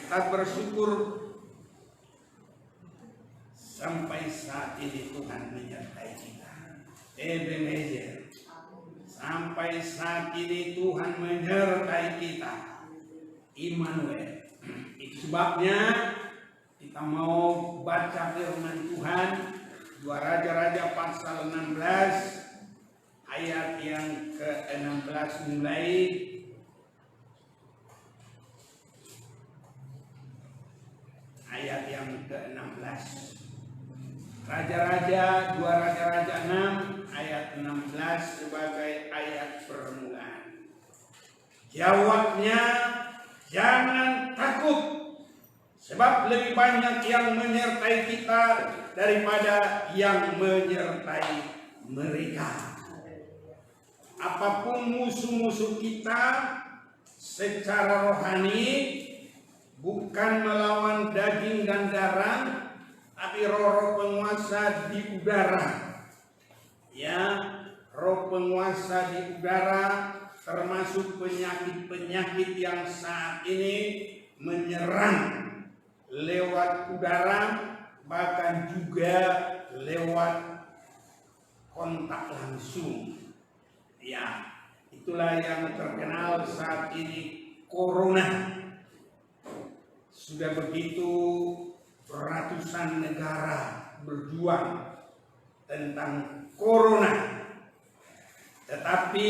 Kita bersyukur sampai saat ini Tuhan menyertai kita. Ebenezer. Sampai saat ini Tuhan menyertai kita. Immanuel. Itu sebabnya kita mau baca firman Tuhan 2 Raja-Raja pasal 16 ayat yang ke-16 mulai. Ayat yang ke-16. Raja-Raja 2 Raja-Raja 6 ayat 16 sebagai ayat permulaan. Jawabnya, jangan takut, sebab lebih banyak yang menyertai kita daripada yang menyertai mereka. Apapun musuh-musuh kita secara rohani, bukan melawan daging dan darah, tapi roh-roh penguasa di udara. Ya, roh penguasa di udara, termasuk penyakit-penyakit yang saat ini menyerang lewat udara, bahkan juga lewat kontak langsung. Ya, itulah yang terkenal saat ini corona. Sudah begitu ratusan negara berjuang tentang corona. Tetapi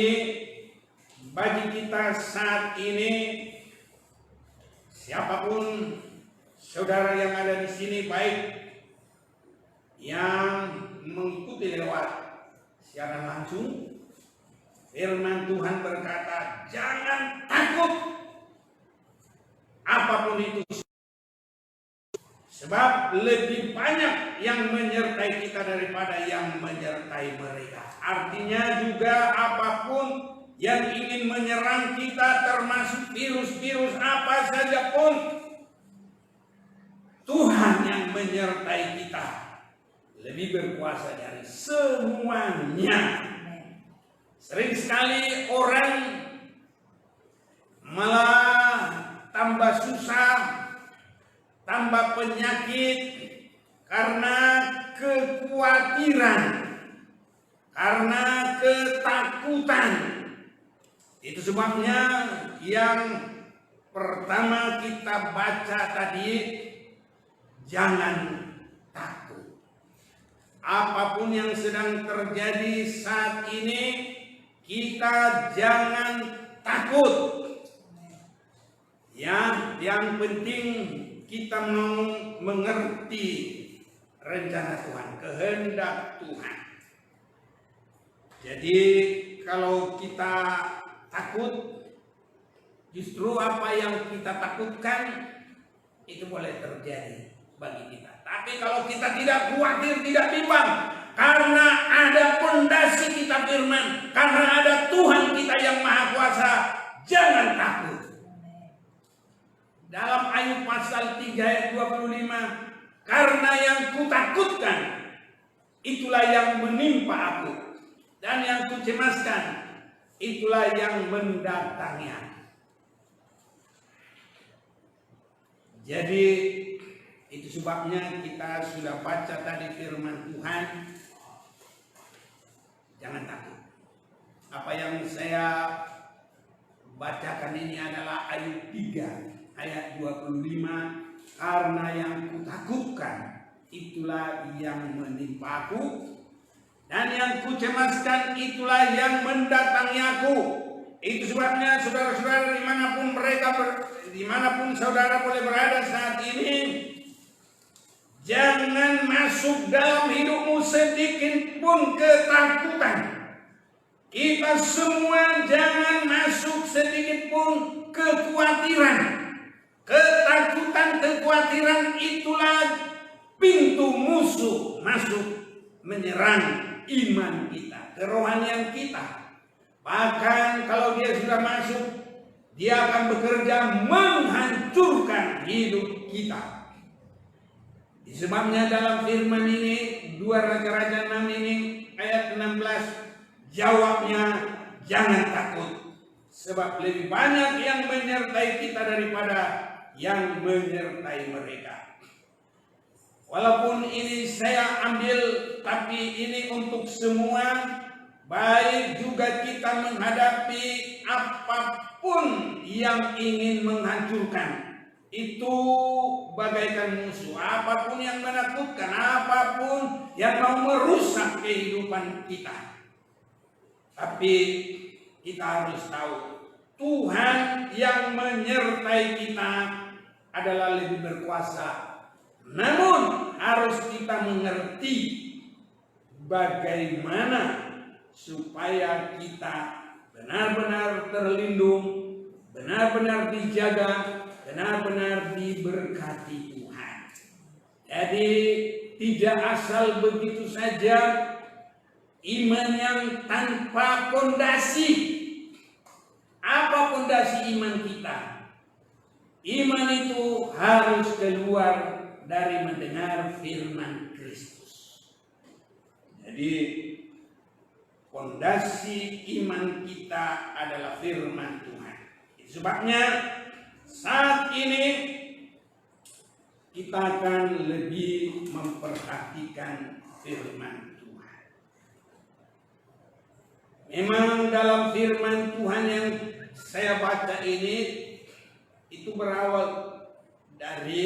bagi kita saat ini, siapapun saudara yang ada di sini, baik yang mengikuti lewat siaran langsung, firman Tuhan berkata, jangan takut apapun itu, sebab lebih banyak yang menyertai kita daripada yang menyertai mereka. Artinya juga apapun yang ingin menyerang kita, termasuk virus-virus apa saja pun, Tuhan yang menyertai kita lebih berkuasa dari semuanya. Sering sekali orang malah tambah susah, tambah penyakit karena kekhawatiran, karena ketakutan. Itu sebabnya yang pertama kita baca tadi, jangan takut. Apapun yang sedang terjadi saat ini, kita jangan takut. Ya, yang penting kita mau mengerti rencana Tuhan, kehendak Tuhan. Jadi kalau kita takut, justru apa yang kita takutkan itu boleh terjadi bagi kita. Tapi kalau kita tidak khawatir, tidak bimbang, karena ada pondasi kita firman, karena ada Tuhan kita yang Maha Kuasa, jangan takut. Dalam Ayub pasal 3 ayat 25, karena yang kutakutkan itulah yang menimpa aku, dan yang kucemaskan itulah yang mendatangi aku. Jadi itu sebabnya kita sudah baca tadi firman Tuhan, jangan takut. Apa yang saya bacakan ini adalah Ayub 3 ayat 25, karena yang kutakutkan itulah yang menimpa aku, dan yang kucemaskan itulah yang mendatangi aku. Itu sebabnya saudara-saudara dimanapun saudara boleh berada saat ini, jangan masuk dalam hidupmu sedikit pun ketakutan. Kita semua jangan masuk sedikit pun kekhawatiran. Ketakutan, kekhawatiran itulah pintu musuh masuk menyerang iman kita, kerohanian kita. Bahkan kalau dia sudah masuk, dia akan bekerja menghancurkan hidup kita. Sebabnya dalam firman ini 2 Raja-Raja 6 ini ayat 16, jawabnya jangan takut, sebab lebih banyak yang menyertai kita daripada yang menyertai mereka. Walaupun ini saya ambil, tapi ini untuk semua, baik juga kita menghadapi apapun yang ingin menghancurkan. Itu bagaikan musuh, apapun yang menakutkan, apapun yang mau merusak kehidupan kita. Tapi kita harus tahu, Tuhan yang menyertai kita adalah lebih berkuasa. Namun harus kita mengerti bagaimana supaya kita benar-benar terlindung, benar-benar dijaga, benar-benar diberkati Tuhan. Jadi tidak asal begitu saja iman yang tanpa pondasi. Apa pondasi iman kita? Iman itu harus keluar dari mendengar firman Kristus. Jadi pondasi iman kita adalah firman Tuhan. Sebabnya saat ini kita akan lebih memperhatikan firman Tuhan. Memang dalam firman Tuhan yang saya baca ini itu berawal dari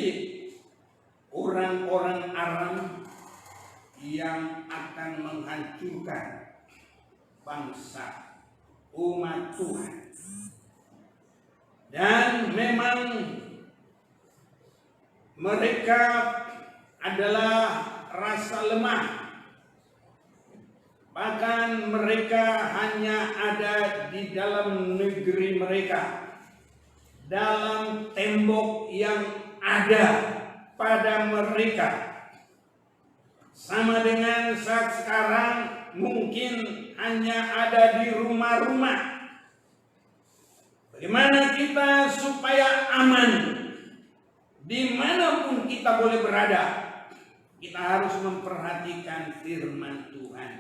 orang-orang Aram yang akan menghancurkan bangsa umat Tuhan. Dan memang mereka adalah rasa lemah. Bahkan mereka hanya ada di dalam negeri mereka, dalam tembok yang ada pada mereka. Sama dengan saat sekarang mungkin hanya ada di rumah-rumah. Bagaimana kita supaya aman dimanapun kita boleh berada? Kita harus memperhatikan firman Tuhan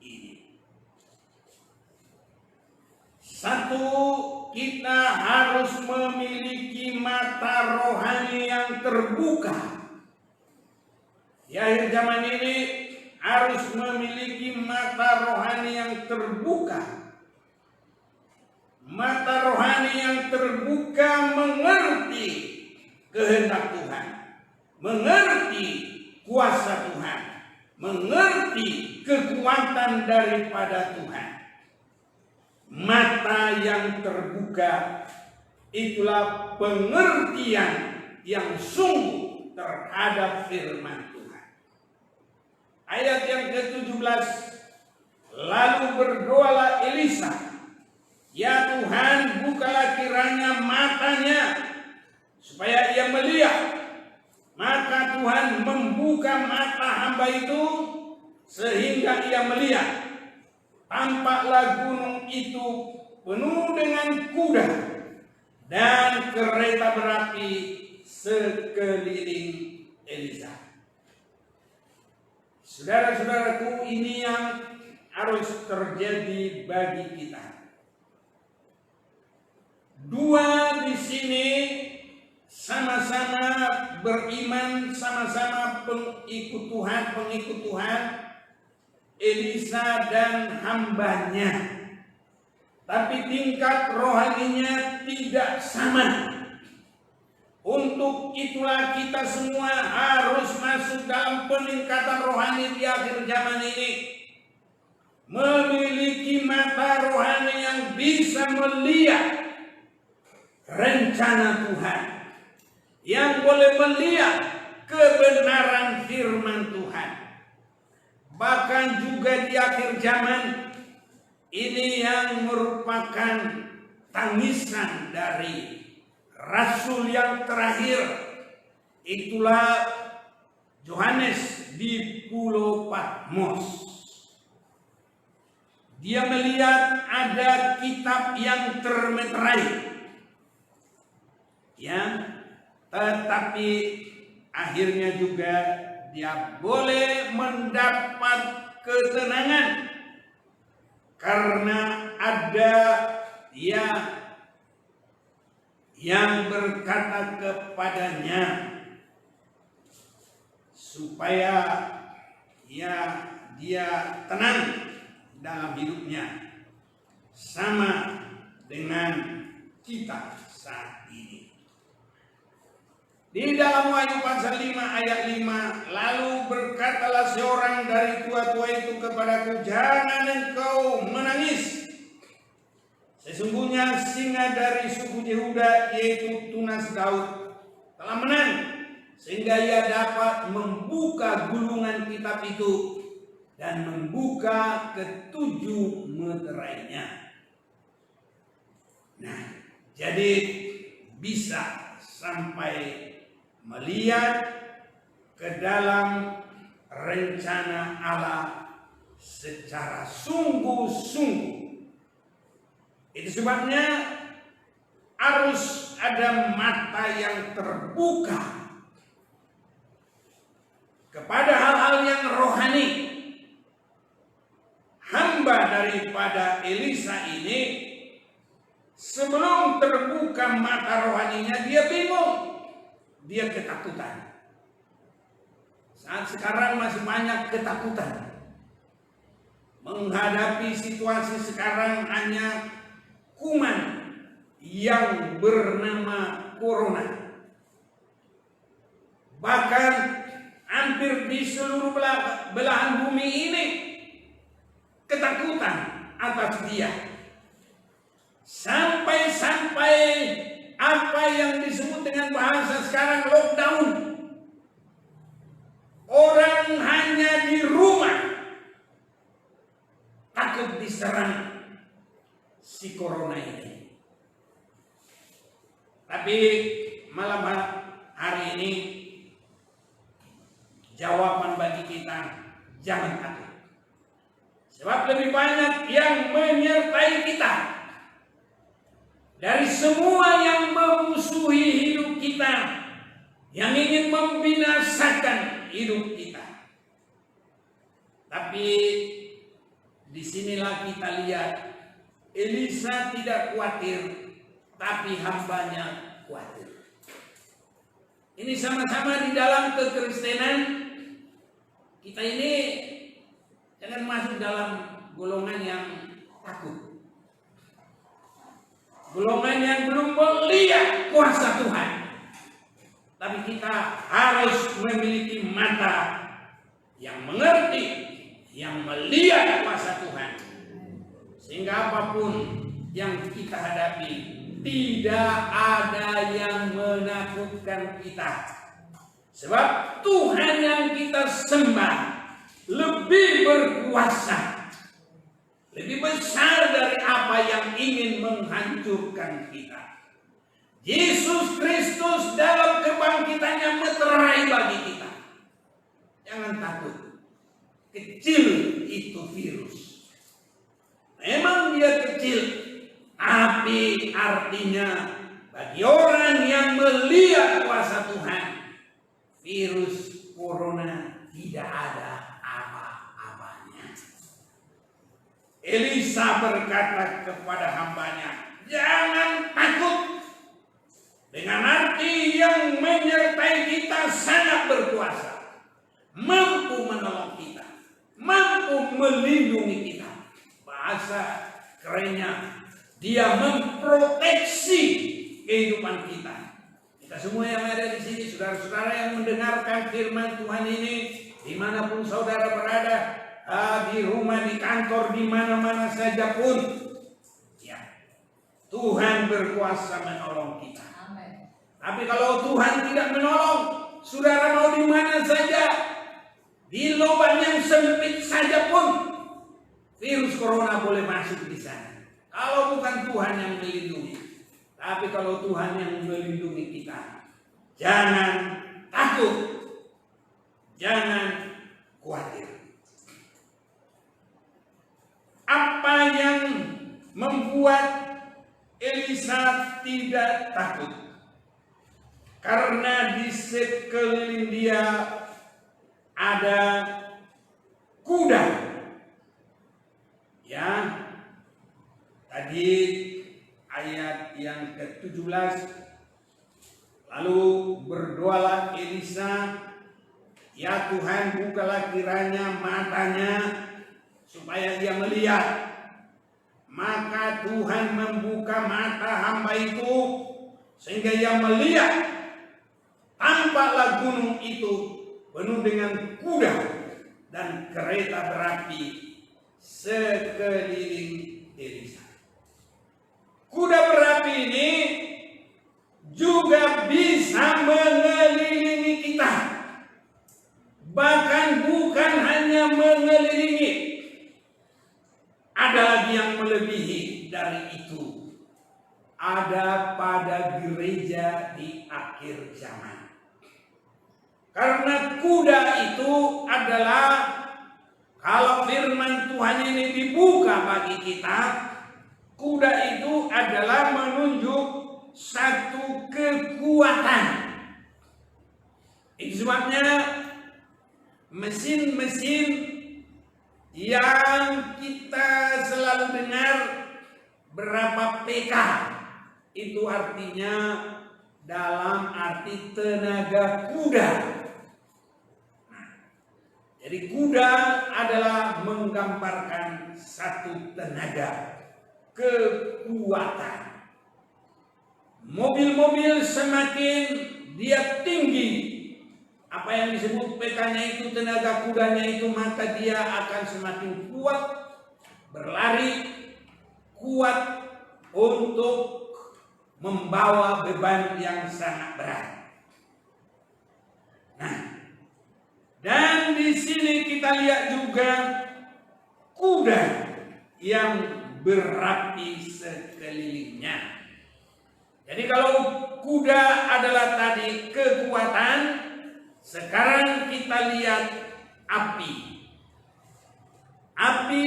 ini. Satu, kita harus memiliki mata rohani yang terbuka. Di akhir zaman ini harus memiliki mata rohani yang terbuka. Mata rohani yang terbuka mengerti kehendak Tuhan, mengerti kuasa Tuhan, mengerti kekuatan daripada Tuhan. Mata yang terbuka itulah pengertian yang sungguh terhadap firman Tuhan. Ayat yang ke-17, lalu berdoalah Elisa, ya Tuhan, bukalah kiranya matanya supaya ia melihat. Maka Tuhan membuka mata hamba itu sehingga ia melihat. Tampaklah gunung itu penuh dengan kuda dan kereta berapi sekeliling Elisa. Saudara-saudaraku, ini yang harus terjadi bagi kita. Dua di sini sama-sama beriman, sama-sama pengikut Tuhan, Elisa dan hambanya. Tapi tingkat rohaninya tidak sama. Untuk itulah kita semua harus masuk dalam peningkatan rohani di akhir zaman ini. Memiliki mata rohani yang bisa melihat rencana Tuhan, yang boleh melihat kebenaran firman Tuhan. Bahkan juga di akhir zaman ini yang merupakan tangisan dari rasul yang terakhir, itulah Yohanes di Pulau Patmos. Dia melihat ada kitab yang termeterai, ya, tetapi akhirnya juga dia boleh mendapat ketenangan karena ada yang berkata kepadanya supaya dia tenang dalam hidupnya, sama dengan kita saat ini. Di dalam Wahyu pasal 5 ayat 5, lalu berkatalah seorang dari tua-tua itu kepadaku, jangan engkau menangis. Sesungguhnya singa dari suku Yehuda, yaitu tunas Daud, telah menang, sehingga ia dapat membuka gulungan kitab itu dan membuka ketujuh meterainya. Nah, jadi bisa sampai melihat ke dalam rencana Allah secara sungguh-sungguh. Itu sebabnya harus ada mata yang terbuka kepada hal-hal yang rohani. Hamba daripada Elisa ini, sebelum terbuka mata rohaninya, dia bingung. Dia ketakutan. Saat sekarang masih banyak ketakutan. Menghadapi situasi sekarang hanya kuman yang bernama corona. Bahkan hampir di seluruh belahan bumi ini ketakutan atas dia. Sampai-sampai apa yang disebut dengan bahasa sekarang lockdown. Orang hanya di rumah takut diserang si corona ini. Tapi malam hari ini jawaban bagi kita, jangan takut. Sebab lebih banyak yang menyertai kita dari semua yang memusuhi hidup kita, yang ingin membinasakan hidup kita. Tapi disinilah kita lihat Elisa tidak khawatir, tapi hambanya khawatir. Ini sama-sama di dalam kekristenan. Kita ini jangan masuk dalam golongan yang takut, golongan yang belum melihat kuasa Tuhan. Tapi kita harus memiliki mata yang mengerti, yang melihat kuasa Tuhan, sehingga apapun yang kita hadapi tidak ada yang menakutkan kita. Sebab Tuhan yang kita sembah lebih berkuasa, lebih besar dari apa yang ingin menghancurkan kita. Yesus Kristus dalam kebangkitannya meterai bagi kita. Jangan takut. Kecil itu virus. Memang dia kecil, tapi artinya bagi orang yang melihat kuasa Tuhan, virus corona tidak ada apa-apanya. Elisa berkata kepada hambanya, jangan takut. Dengan arti yang menyertai kita sangat berkuasa, mampu menolong kita, mampu melindungi kita. Bahasa kerennya, dia memproteksi kehidupan kita. Kita semua yang ada di sini, saudara-saudara yang mendengarkan firman Tuhan ini, dimanapun saudara berada, di rumah, di kantor, di mana-mana saja pun, ya, Tuhan berkuasa menolong kita. Tapi kalau Tuhan tidak menolong, saudara mau di mana saja, di lubang yang sempit saja pun, virus corona boleh masuk di sana. Kalau bukan Tuhan yang melindungi. Tapi kalau Tuhan yang melindungi kita, jangan takut, jangan khawatir. Apa yang membuat Elisa tidak takut? Karena di sekeliling dia ada kuda. Ya, tadi ayat yang ke-17 berdoalah Elisa, ya Tuhan bukalah kiranya matanya supaya dia melihat. Maka Tuhan membuka mata hamba itu sehingga ia melihat. Tampaklah gunung itu penuh dengan kuda dan kereta berapi sekeliling Elisa. Kuda berapi ini juga bisa mengelilingi kita. Bahkan bukan hanya mengelilingi, ada lagi yang melebihi dari itu. Ada pada gereja di akhir zaman. Karena kuda itu adalah, kalau firman Tuhan ini dibuka bagi kita, kuda itu adalah menunjuk satu kekuatan. Itu sebabnya mesin-mesin yang kita selalu dengar berapa PK, itu artinya dalam arti tenaga kuda. Jadi kuda adalah menggambarkan satu tenaga, kekuatan. Mobil-mobil semakin dia tinggi, apa yang disebut PK-nya itu, tenaga kudanya itu, maka dia akan semakin kuat berlari, kuat untuk membawa beban yang sangat berat. Nah, dan di sini kita lihat juga kuda yang berapi sekelilingnya. Jadi kalau kuda adalah tadi kekuatan, sekarang kita lihat api. Api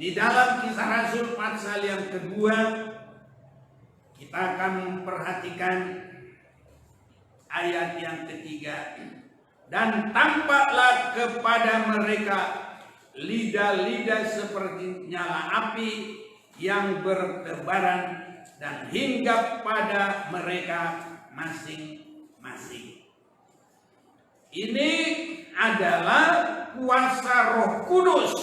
di dalam Kisah Rasul pasal yang kedua, kita akan memperhatikan ayat yang ketiga. Dan tampaklah kepada mereka lidah-lidah seperti nyala api yang bertebaran dan hinggap pada mereka masing-masing. Ini adalah kuasa Roh Kudus.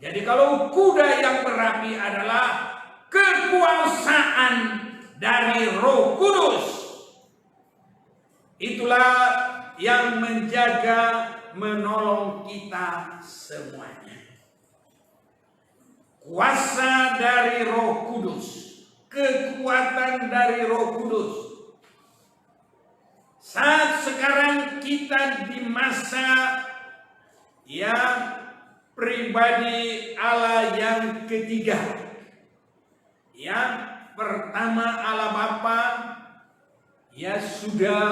Jadi kalau kuda yang berapi adalah kekuasaan dari Roh Kudus, itulah yang menjaga, menolong kita semuanya. Kuasa dari Roh Kudus, kekuatan dari Roh Kudus. Saat sekarang kita di masa yang pribadi Allah yang ketiga. Yang pertama Allah Bapa, ya sudah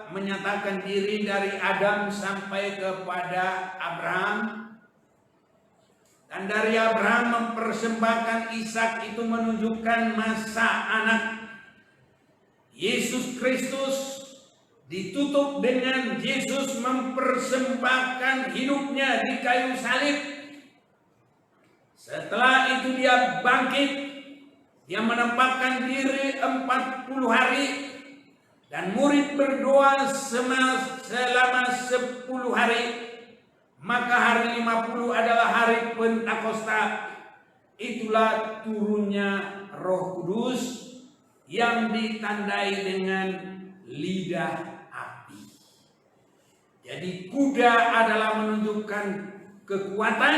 menyatakan diri dari Adam sampai kepada Abraham. Dan dari Abraham mempersembahkan Ishak, itu menunjukkan masa anak. Yesus Kristus ditutup dengan Yesus mempersembahkan hidupnya di kayu salib. Setelah itu dia bangkit, dia menempatkan diri 40 hari. Dan murid berdoa selama 10 hari. Maka hari 50 adalah hari Pentakosta. Itulah turunnya Roh Kudus yang ditandai dengan lidah api. Jadi kuda adalah menunjukkan kekuatan,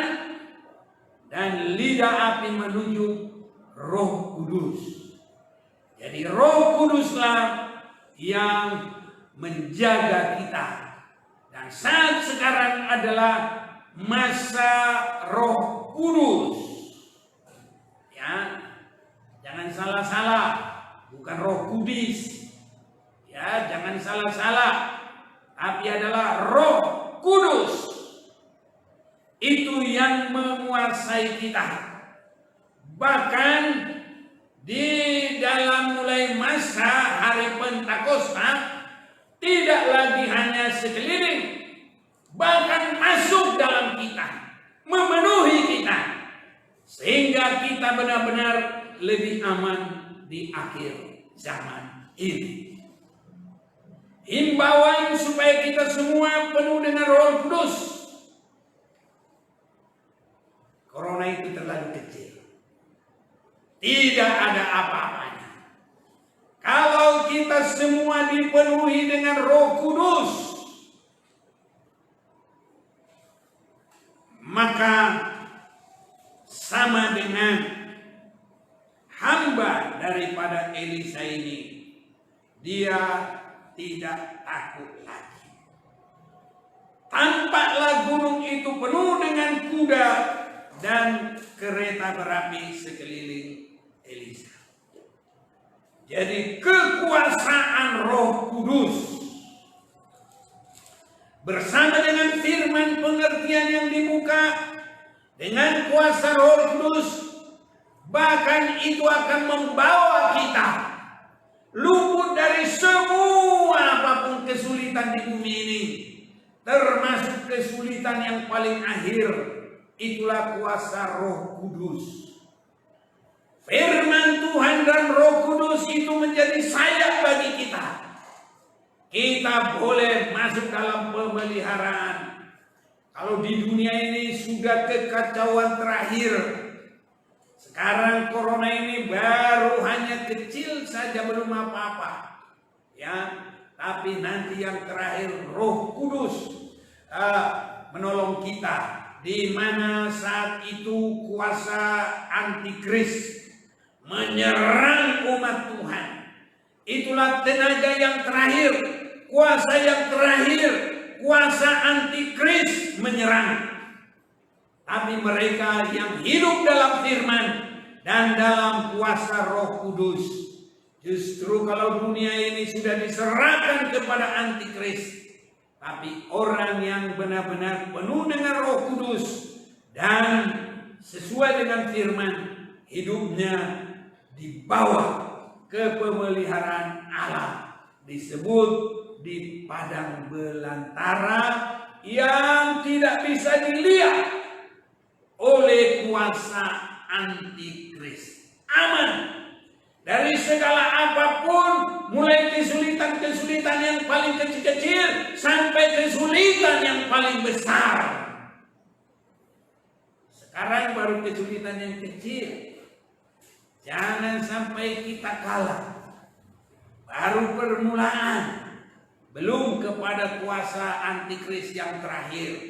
dan lidah api menunjuk Roh Kudus. Jadi Roh Kuduslah yang menjaga kita. Dan saat sekarang adalah masa Roh Kudus. Ya, jangan salah-salah, bukan Roh Kudus. Ya, jangan salah-salah, tapi adalah Roh Kudus. Itu yang menguasai kita. Bahkan di dalam mulai masa hari Pentakosta, tidak lagi hanya sekeliling, bahkan masuk dalam kita, memenuhi kita, sehingga kita benar-benar lebih aman di akhir zaman ini. himbauan supaya kita semua penuh dengan Roh Kudus. Corona itu terlalu kecil, tidak ada apa-apanya. Kalau kita semua dipenuhi dengan Roh Kudus, maka sama dengan hamba daripada Elisa ini, dia tidak takut lagi. Tampaklah gunung itu penuh dengan kuda dan kereta berapi sekeliling Elisa. Jadi kekuasaan Roh Kudus bersama dengan firman pengertian yang dibuka dengan kuasa Roh Kudus, bahkan itu akan membawa kita luput dari semua apapun kesulitan di bumi ini, termasuk kesulitan yang paling akhir. Itulah kuasa Roh Kudus. Firman Tuhan dan Roh Kudus itu menjadi sayap bagi kita. Kita boleh masuk dalam pemeliharaan. Kalau di dunia ini sudah kekacauan terakhir, sekarang corona ini baru hanya kecil saja, belum apa-apa, ya. Tapi nanti yang terakhir Roh Kudus menolong kita, di mana saat itu kuasa antikris menyerang umat Tuhan. Itulah tenaga yang terakhir, kuasa yang terakhir, kuasa antikris menyerang. Tapi mereka yang hidup dalam firman dan dalam kuasa Roh Kudus, justru kalau dunia ini sudah diserahkan kepada antikris, tapi orang yang benar-benar penuh dengan Roh Kudus dan sesuai dengan firman, hidupnya dibawa ke pemeliharaan Allah, disebut di padang belantara yang tidak bisa dilihat oleh kuasa antikris. Aman dari segala apapun, mulai kesulitan-kesulitan yang paling kecil-kecil sampai kesulitan yang paling besar. Sekarang baru kesulitan yang kecil. Jangan sampai kita kalah. Baru permulaan, belum kepada kuasa antikris yang terakhir.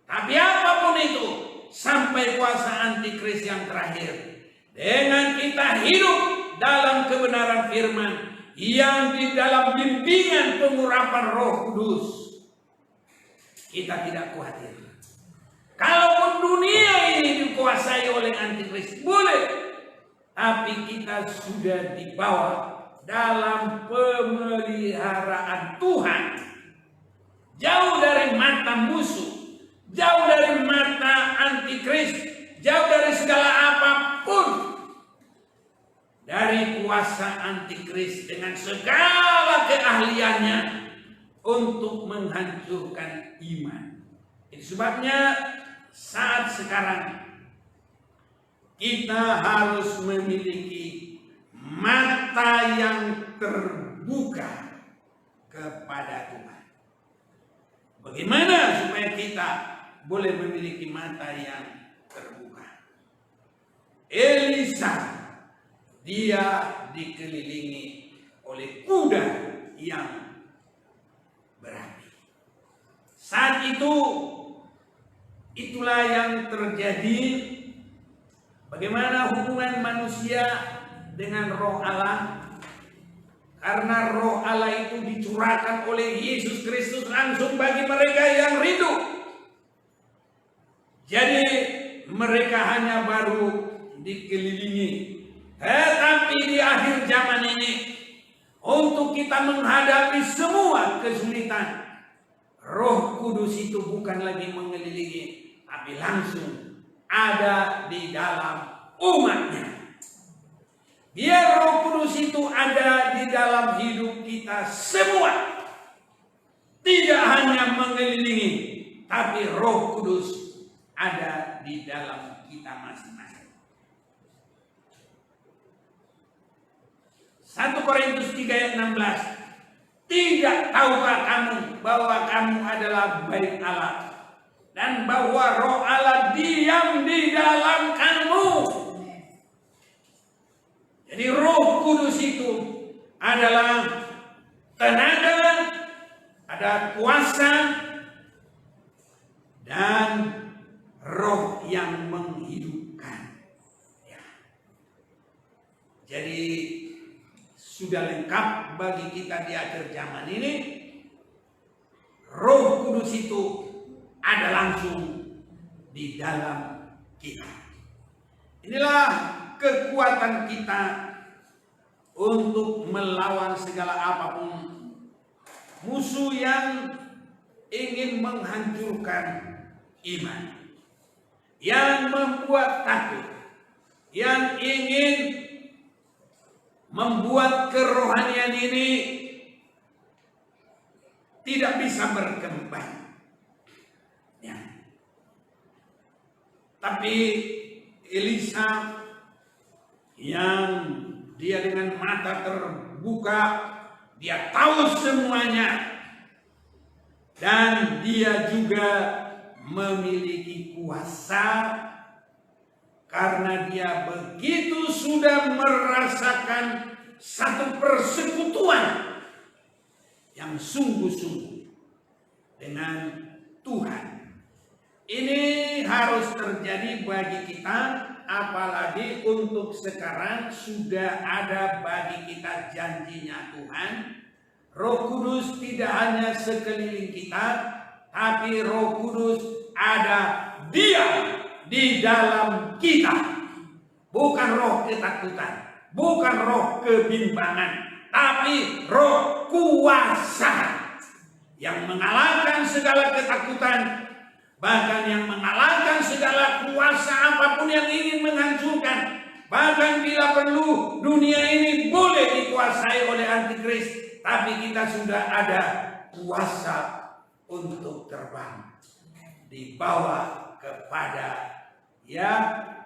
Tapi apapun itu, sampai kuasa antikris yang terakhir, dengan kita hidup dalam kebenaran firman yang di dalam bimbingan pengurapan Roh Kudus, kita tidak khawatir. Kalaupun dunia ini dikuasai oleh antikris, boleh. Tapi kita sudah dibawa dalam pemeliharaan Tuhan, jauh dari mata musuh, jauh dari mata antikris, jauh dari segala apapun, dari kuasa antikris dengan segala keahliannya untuk menghancurkan iman. Itu sebabnya saat sekarang kita harus memiliki mata yang terbuka kepada Tuhan. Bagaimana supaya kita boleh memiliki mata yang terbuka? Elisa, dia dikelilingi oleh kuda yang berapi. Saat itu, itulah yang terjadi. Bagaimana hubungan manusia dengan Roh Allah? Karena Roh Allah itu dicurahkan oleh Yesus Kristus langsung bagi mereka yang rindu. Jadi mereka hanya baru dikelilingi. Tetapi di akhir zaman ini, untuk kita menghadapi semua kesulitan, Roh Kudus itu bukan lagi mengelilingi, tapi langsung ada di dalam umatnya. Biar Roh Kudus itu ada di dalam hidup kita semua, tidak hanya mengelilingi, tapi Roh Kudus ada di dalam kita masing-masing. 1 Korintus 3 ayat 16. Tidak tahukah kamu bahwa kamu adalah bait Allah dan bahwa Roh Allah diam di dalam kamu? Jadi Roh Kudus itu adalah tenaga, ada kuasa, dan roh yang menghidupkan. Ya. Jadi sudah lengkap bagi kita di akhir zaman ini. Roh Kudus itu ada langsung di dalam kita. Inilah kekuatan kita untuk melawan segala apapun musuh yang ingin menghancurkan iman, yang membuat takut, yang ingin membuat kerohanian ini tidak bisa berkembang. Ya. Tapi Elisa yang dia dengan mata terbuka, dia tahu semuanya, dan dia juga memiliki kuasa karena dia begitu sudah merasakan satu persekutuan yang sungguh-sungguh dengan Tuhan. Ini harus terjadi bagi kita, apalagi untuk sekarang sudah ada bagi kita janjinya Tuhan. Roh Kudus tidak hanya sekeliling kita, tapi Roh Kudus ada diam di dalam kita. Bukan roh ketakutan, bukan roh kebimbangan, tapi roh kuasa yang mengalahkan segala ketakutan, bahkan yang mengalahkan segala kuasa apapun yang ingin menghancurkan. Bahkan bila perlu dunia ini boleh dikuasai oleh antikris, tapi kita sudah ada kuasa untuk terbang, dibawa kepada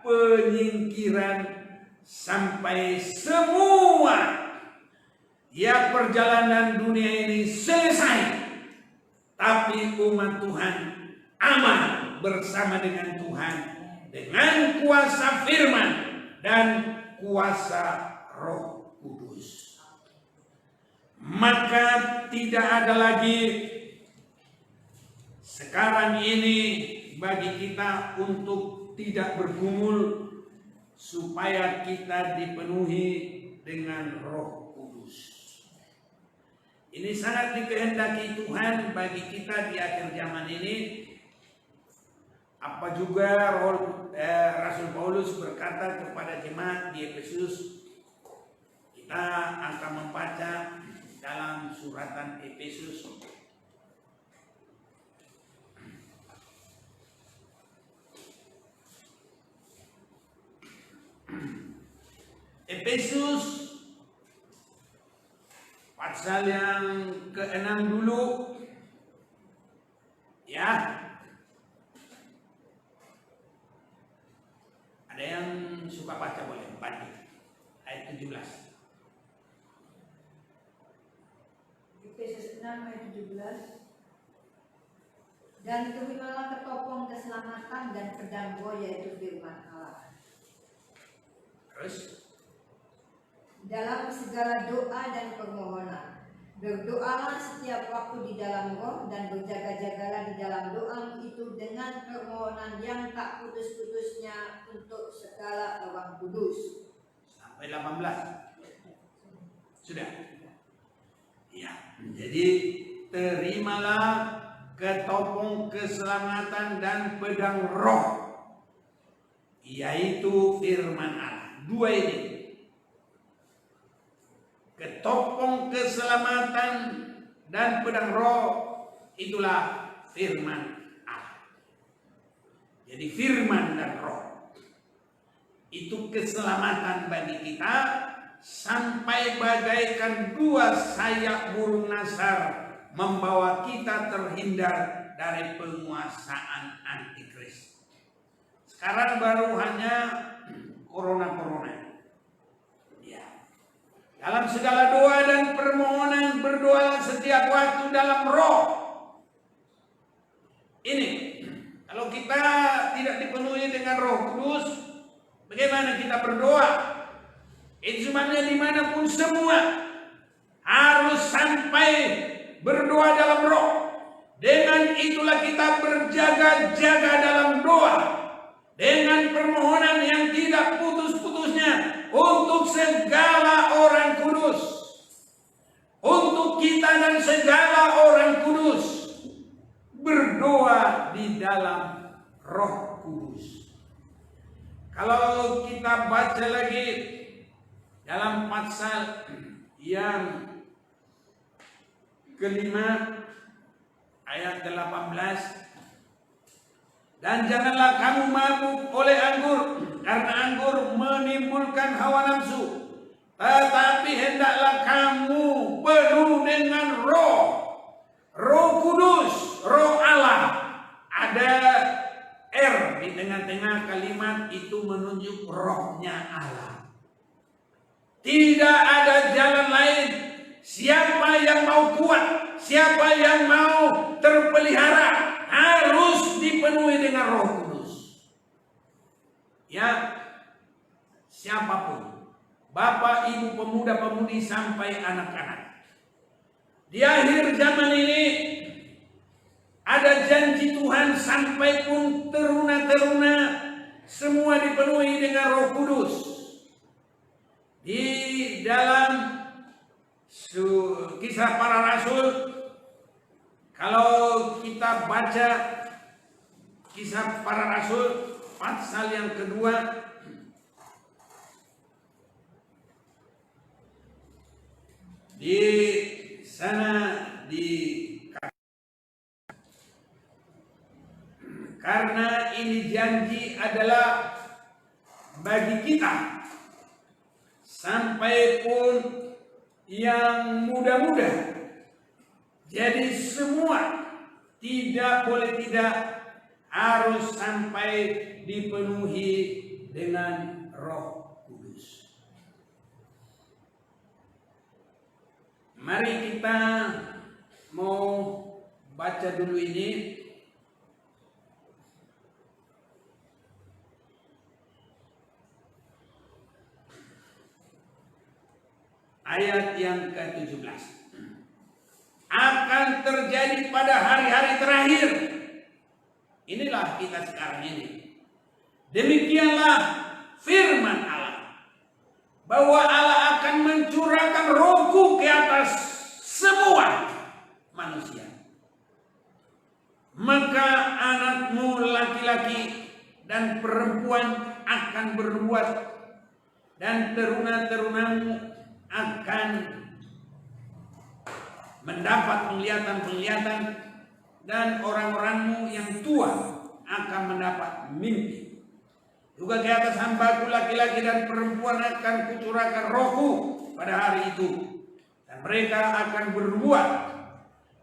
penyingkiran sampai semua perjalanan dunia ini selesai. Tapi umat Tuhan aman bersama dengan Tuhan dengan kuasa firman dan kuasa Roh Kudus. Maka tidak ada lagi sekarang ini bagi kita untuk tidak bergumul, supaya kita dipenuhi dengan Roh Kudus. Ini sangat dikehendaki Tuhan bagi kita di akhir zaman ini. Apa juga Rasul Paulus berkata kepada jemaat di Efesus. Kita akan membaca dalam suratan Efesus pasal yang ke-6 dulu, ya. Ada yang suka baca boleh bantu. Ayat 17. Efesus 6 ayat 17. Dan terimalah ketopong keselamatan dan pedang roh, yaitu firman Allah. Terus dalam segala doa dan permohonan berdoalah setiap waktu di dalam roh, dan berjaga-jagalah di dalam doa itu dengan permohonan yang tak putus-putusnya untuk segala orang kudus. Sampai 18. Sudah. Ya, jadi terimalah ketopong keselamatan dan pedang roh, yaitu firman Allah. Dua ini, ketopong keselamatan dan pedang roh, itulah firman Allah. Jadi firman dan roh itu keselamatan bagi kita, sampai bagaikan dua sayap burung nasar membawa kita terhindar dari penguasaan antikris. Sekarang baru hanya corona. Ya. Dalam segala doa dan permohonan berdoalah setiap waktu dalam roh. Ini, kalau kita tidak dipenuhi dengan Roh Kudus, bagaimana kita berdoa? Itu sebabnya dimanapun semua harus sampai berdoa dalam roh. Dengan itulah kita berjaga-jaga dalam doa, dengan permohonan yang tidak putus-putusnya untuk segala orang kudus, untuk kita dan segala orang kudus, berdoa di dalam Roh Kudus. Kalau kita baca lagi dalam pasal yang kelima ayat 18, dan janganlah kamu mabuk oleh anggur, karena anggur menimbulkan hawa nafsu, tetapi hendaklah kamu penuh dengan roh Kudus, roh Allah. Ada R di tengah-tengah kalimat itu menunjuk rohnya Allah. Tidak ada jalan lain. Siapa yang mau kuat, siapa yang mau terpelihara, harus dipenuhi dengan Roh Kudus. Ya, siapapun, bapak, ibu, pemuda, pemudi, sampai anak-anak. Di akhir zaman ini ada janji Tuhan, sampai pun teruna-teruna semua dipenuhi dengan Roh Kudus. Di dalam Kisah Para Rasul, kalau kita baca Kisah Para Rasul pasal yang kedua, di sana karena ini janji adalah bagi kita, sampai pun yang muda-muda. Jadi semua tidak boleh tidak, harus sampai dipenuhi dengan Roh Kudus. Mari kita mau baca dulu ini. Ayat yang ke-17. Akan terjadi pada hari-hari terakhir. Inilah kita sekarang ini. Demikianlah firman Allah, bahwa Allah akan mencurahkan Rohku ke atas semua manusia. Maka anakmu laki-laki dan perempuan akan berbuat, dan teruna-terunamu akan mendapat penglihatan-penglihatan, dan orang-orangmu yang tua akan mendapat mimpi. Juga ke atas hambaku laki-laki dan perempuan akan kucurahkan Rohku pada hari itu, dan mereka akan berbuat,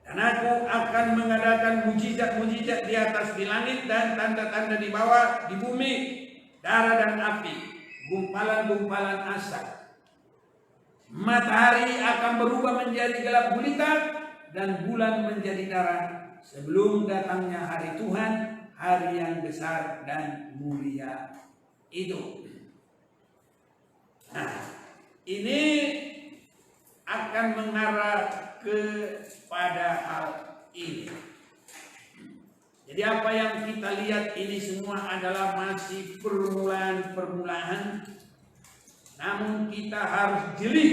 dan aku akan mengadakan mujizat-mujizat di atas di langit, dan tanda-tanda di bawah di bumi, darah dan api, gumpalan-gumpalan asap. Matahari akan berubah menjadi gelap gulita, dan bulan menjadi darah, sebelum datangnya hari Tuhan, hari yang besar dan mulia itu. Nah, ini akan mengarah kepada hal ini. Jadi apa yang kita lihat ini semua adalah masih permulaan, namun kita harus jeli.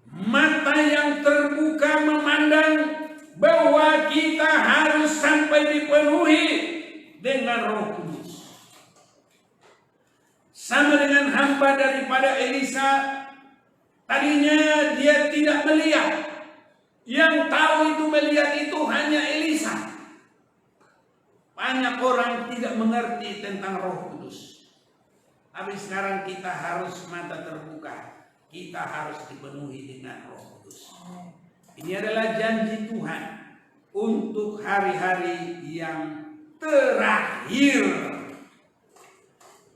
Mata yang terbuka memandang bahwa kita harus sampai dipenuhi dengan Roh Kudus. Sama dengan hamba daripada Elisa, tadinya dia tidak melihat. Yang tahu itu melihat itu hanya Elisa. Banyak orang tidak mengerti tentang Roh Kudus. Tapi sekarang kita harus mata terbuka. Kita harus dipenuhi dengan Roh Kudus. Ini adalah janji Tuhan untuk hari-hari yang terakhir.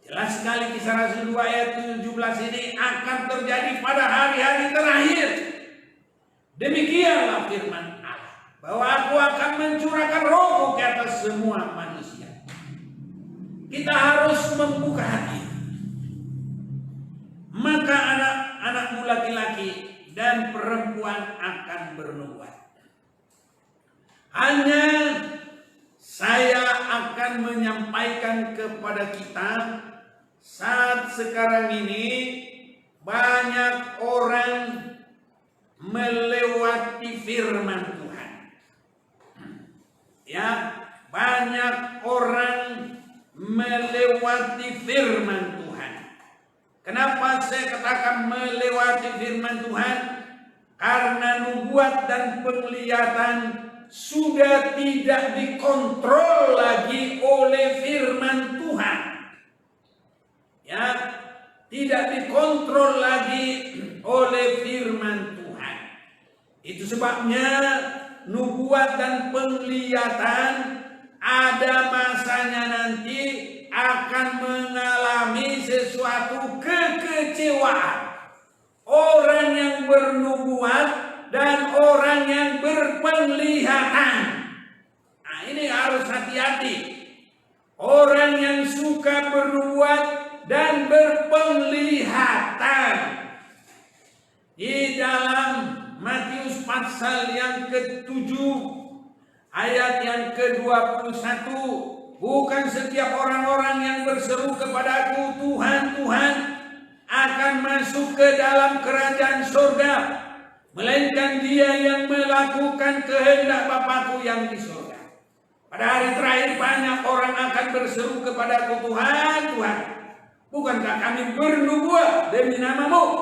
Jelas sekali Kisah Rasul 2 ayat 17 ini akan terjadi pada hari-hari terakhir. Demikianlah firman Allah, bahwa aku akan mencurahkan rohku ke atas semua manusia. Kita harus membuka hati. Maka anak-anakmu laki-laki dan perempuan akan bernubuat. Hanya saya akan menyampaikan kepada kita saat sekarang ini banyak orang melewati firman Tuhan. Ya, banyak orang melewati firman Tuhan. Kenapa saya katakan melewati firman Tuhan? Karena nubuat dan penglihatan sudah tidak dikontrol lagi oleh firman Tuhan. Ya, tidak dikontrol lagi oleh firman Tuhan. Itu sebabnya nubuat dan penglihatan ada masanya nanti akan mengalami sesuatu kekecewaan. Orang yang bernubuat dan orang yang berpenglihatan. Nah, ini harus hati-hati. Orang yang suka bernubuat dan berpenglihatan. Di dalam Matius pasal yang ke-7 ayat yang ke-21, bukan setiap orang-orang yang berseru kepadaku Tuhan, Tuhan akan masuk ke dalam kerajaan surga, melainkan dia yang melakukan kehendak Bapakku yang di surga. Pada hari terakhir banyak orang akan berseru kepadaku Tuhan, Tuhan, bukankah kami bernubuat demi namamu,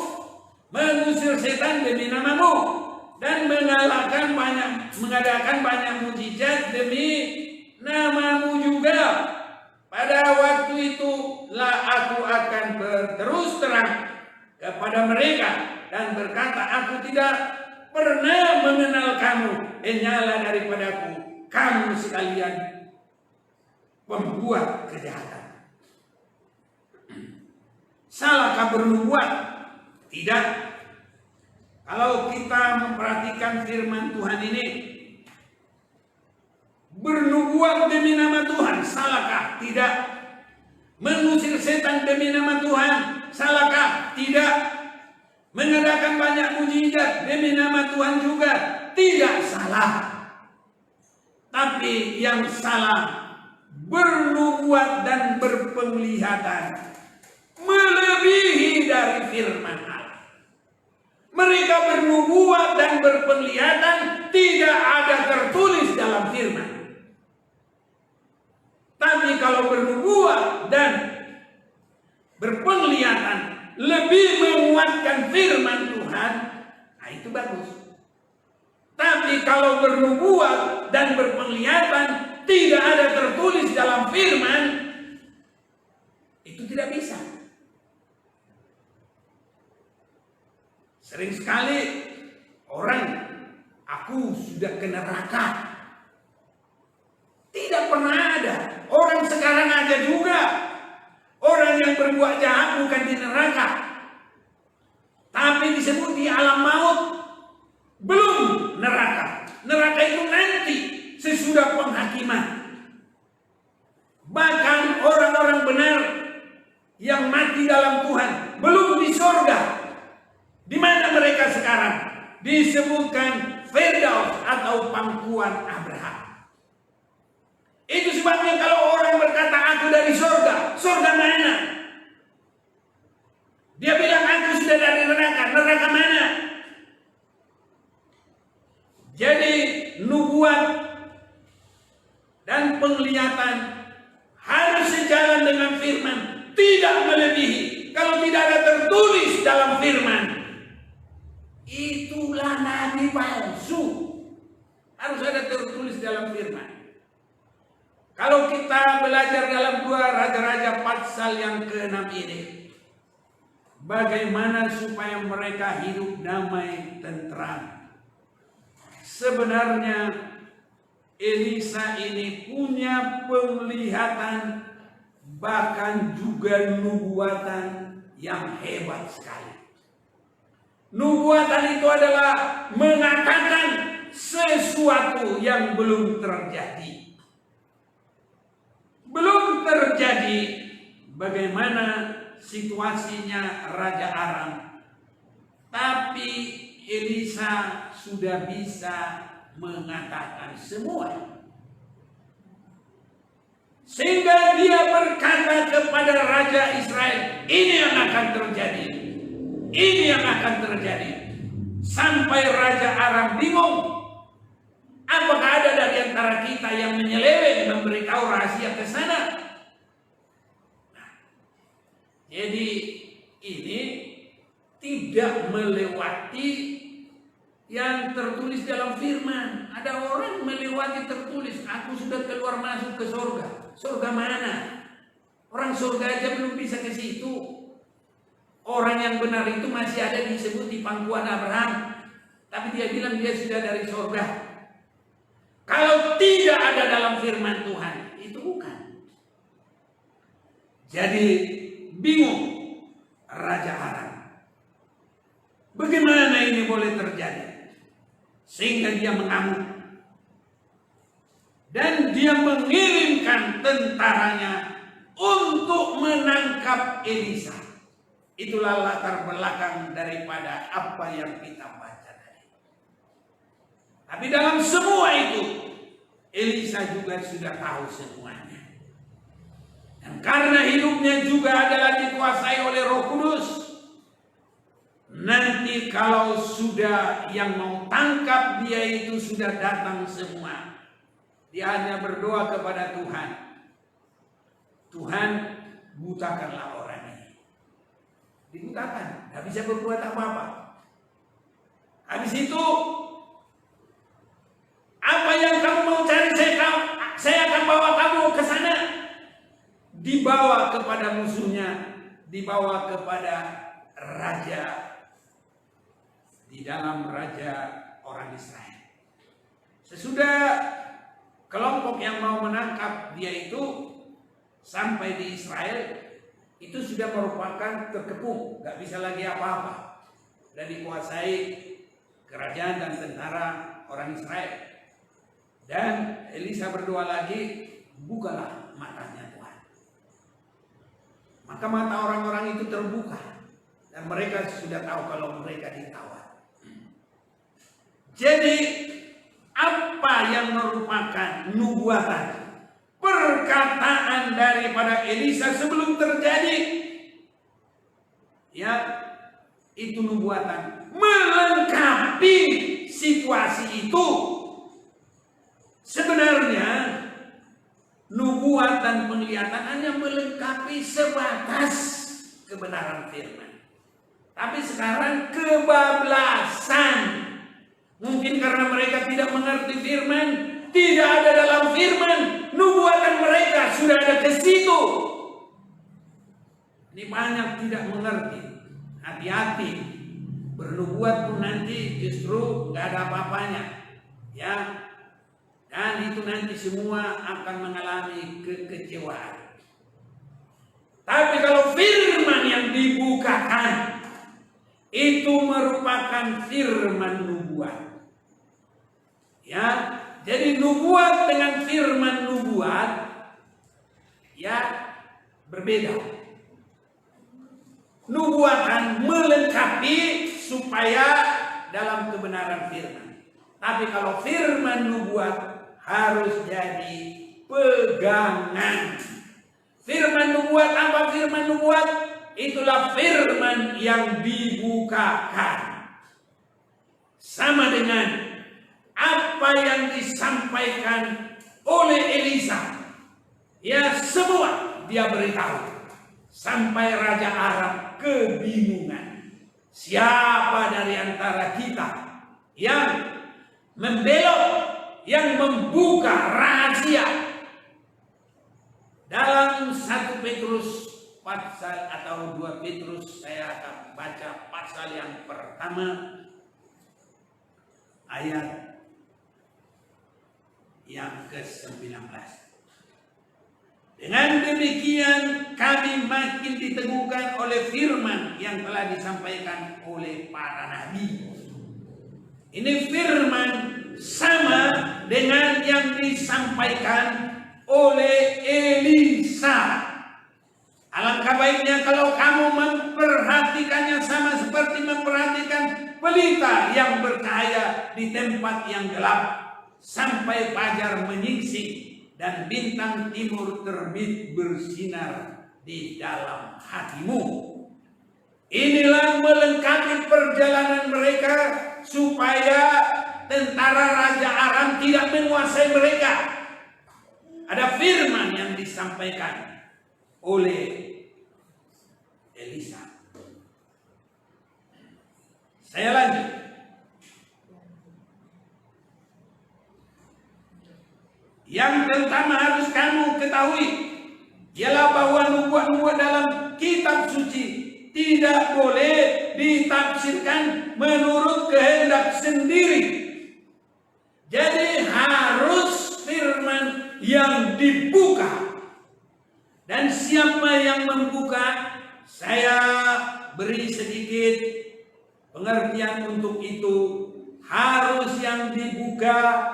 mengusir setan demi namamu, dan mengadakan banyak mujizat demi namamu juga? Pada waktu itu lah aku akan berterus terang kepada mereka dan berkata, aku tidak pernah mengenal kamu, nyala daripadaku, kamu sekalian pembuat kejahatan. Salahkah bernubuat? Tidak. Kalau kita memperhatikan firman Tuhan ini, bernubuat demi nama Tuhan, salahkah? Tidak. Mengusir setan demi nama Tuhan, salahkah? Tidak. Mengadakan banyak mujizat demi nama Tuhan juga tidak salah. Tapi yang salah bernubuat dan berpenglihatan melebihi dari firman Allah. Mereka bernubuat dan berpenglihatan tidak ada tertulis dalam firman. Tapi kalau bernubuat dan berpenglihatan lebih menguatkan firman Tuhan, nah itu bagus. Tapi kalau bernubuat dan berpenglihatan tidak ada tertulis dalam firman, itu tidak bisa. Sering sekali orang, aku sudah ke neraka. Tidak pernah ada. Orang sekarang ada juga. Orang yang berbuat jahat bukan di neraka, tapi disebut di alam maut. Belum neraka. Neraka itu nanti sesudah penghakiman. Bahkan orang-orang benar yang mati dalam Tuhan belum di surga. Di mana mereka sekarang? Disebutkan Firdaus atau pangkuan Abraham. Itu sebabnya kalau orang berkata aku dari surga, surga mana? Dia bilang aku sudah dari neraka, neraka mana? Jadi nubuat dan penglihatan harus sejalan dengan firman, tidak melebihi. Kalau tidak ada tertulis dalam firman, itulah nabi palsu. Harus ada tertulis dalam firman. Kalau kita belajar dalam 2 Raja-Raja pasal yang ke-6 ini, bagaimana supaya mereka hidup damai tentram. Sebenarnya Elisa ini punya penglihatan bahkan juga nubuatan yang hebat sekali. Nubuatan itu adalah mengatakan sesuatu yang belum terjadi. Belum terjadi bagaimana situasinya Raja Aram, tapi Elisa sudah bisa mengatakan semua. Sehingga dia berkata kepada Raja Israel, ini yang akan terjadi. Ini yang akan terjadi. Sampai Raja Aram bingung. Apakah ada dari antara kita yang menyeleweng memberitahu rahasia ke sana? Nah, jadi ini tidak melewati yang tertulis dalam firman. Ada orang melewati tertulis, aku sudah keluar masuk ke surga. Surga mana? Orang surga aja belum bisa ke situ. Orang yang benar itu masih ada disebut di pangkuan Abraham, tapi dia bilang dia sudah dari surga. Kalau tidak ada dalam firman Tuhan, itu bukan. Jadi bingung Raja Aram. Bagaimana ini boleh terjadi? Sehingga dia mengamuk. Dan dia mengirimkan tentaranya untuk menangkap Elisa. Itulah latar belakang daripada apa yang kita baca tadi. Tapi dalam semua itu, Elisa juga sudah tahu semuanya. Dan karena hidupnya juga adalah dikuasai oleh Roh Kudus, nanti kalau sudah yang mau tangkap dia itu sudah datang semua, dia hanya berdoa kepada Tuhan. Tuhan, butakanlah orang ini. Dibutakan, tidak bisa berbuat apa-apa. Habis itu, apa yang kamu mau cari, saya akan bawa kamu ke sana. Dibawa kepada musuhnya, dibawa kepada raja, di dalam raja orang Israel. Sesudah kelompok yang mau menangkap dia itu sampai di Israel, itu sudah merupakan terkepung, gak bisa lagi apa-apa. Dan dikuasai kerajaan dan tentara orang Israel. Dan Elisa berdoa lagi, bukalah matanya Tuhan. Maka mata orang-orang itu terbuka. Dan mereka sudah tahu kalau mereka ditawan. Jadi apa yang merupakan nubuatan, perkataan daripada Elisa sebelum terjadi, ya itu nubuatan melengkapi situasi itu. Sebenarnya nubuatan penglihatan hanya melengkapi sebatas kebenaran firman. Tapi sekarang kebablasan. Mungkin karena mereka tidak mengerti firman, tidak ada dalam firman, nubuatan mereka sudah ada ke situ. Ini banyak tidak mengerti. Hati-hati, bernubuat pun nanti justru nggak ada apa-apanya, ya. Dan itu nanti semua akan mengalami kekecewaan. Tapi kalau firman yang dibukakan itu merupakan firman nubuat. Ya, jadi nubuat dengan firman nubuat ya berbeda. Nubuatan melengkapi supaya dalam kebenaran firman. Tapi kalau firman nubuat harus jadi pegangan. Firman nubuat apa firman nubuat? Itulah firman yang dibukakan. Sama dengan apa yang disampaikan oleh Elisa. Ya semua dia beritahu. Sampai Raja Aram kebingungan. Siapa dari antara kita yang membelok, yang membuka rahasia? Dalam 1 Petrus pasal atau 2 Petrus saya akan baca pasal yang pertama ayat yang ke-19. Dengan demikian kami makin diteguhkan oleh firman yang telah disampaikan oleh para nabi. Ini firman sama dengan yang disampaikan oleh Elisa. Alangkah baiknya kalau kamu memperhatikannya sama seperti memperhatikan pelita yang bercahaya di tempat yang gelap sampai fajar menyingsing dan bintang timur terbit bersinar di dalam hatimu. Inilah melengkapi perjalanan mereka supaya tentara Raja Aram tidak menguasai mereka. Ada firman yang disampaikan oleh Elisa. Saya lanjut. Yang pertama harus kamu ketahui ialah bahwa nubuat-nubuat dalam kitab suci tidak boleh ditafsirkan menurut kehendak sendiri. Jadi harus firman yang dibuka. Dan siapa yang membuka, saya beri sedikit pengertian untuk itu. Harus yang dibuka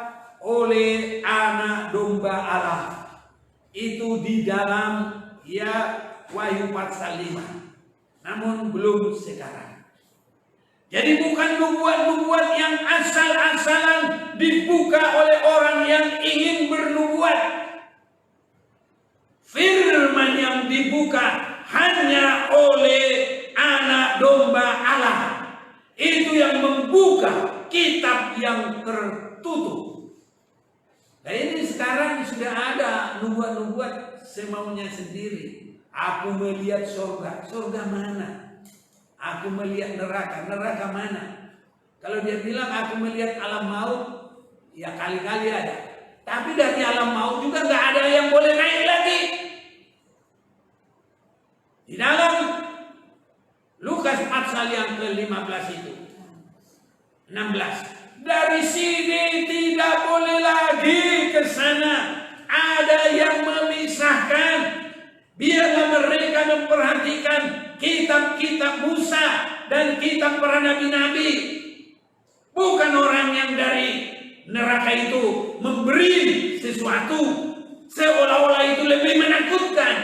oleh anak domba Allah. Itu di dalam Wahyu pasal 5. Namun belum sekarang. Jadi bukan nubuat-nubuat yang asal-asalan dibuka oleh orang yang ingin bernubuat. Firman yang dibuka hanya oleh anak domba Allah. Itu yang membuka kitab yang tertutup. Nah ini sekarang sudah ada nubuat-nubuat semaunya sendiri. Aku melihat surga, surga mana? Aku melihat neraka, neraka mana? Kalau dia bilang aku melihat alam maut, ya kali-kali ada. Tapi dari alam maut juga nggak ada yang boleh naik lagi. Di dalam Lukas pasal yang ke-15 itu, 16. Dari sini tidak boleh lagi ke sana. Ada yang memisahkan. Biarlah mereka memperhatikan kitab-kitab Musa dan kitab para nabi-nabi. Bukan orang yang dari neraka itu memberi sesuatu seolah-olah itu lebih menakutkan.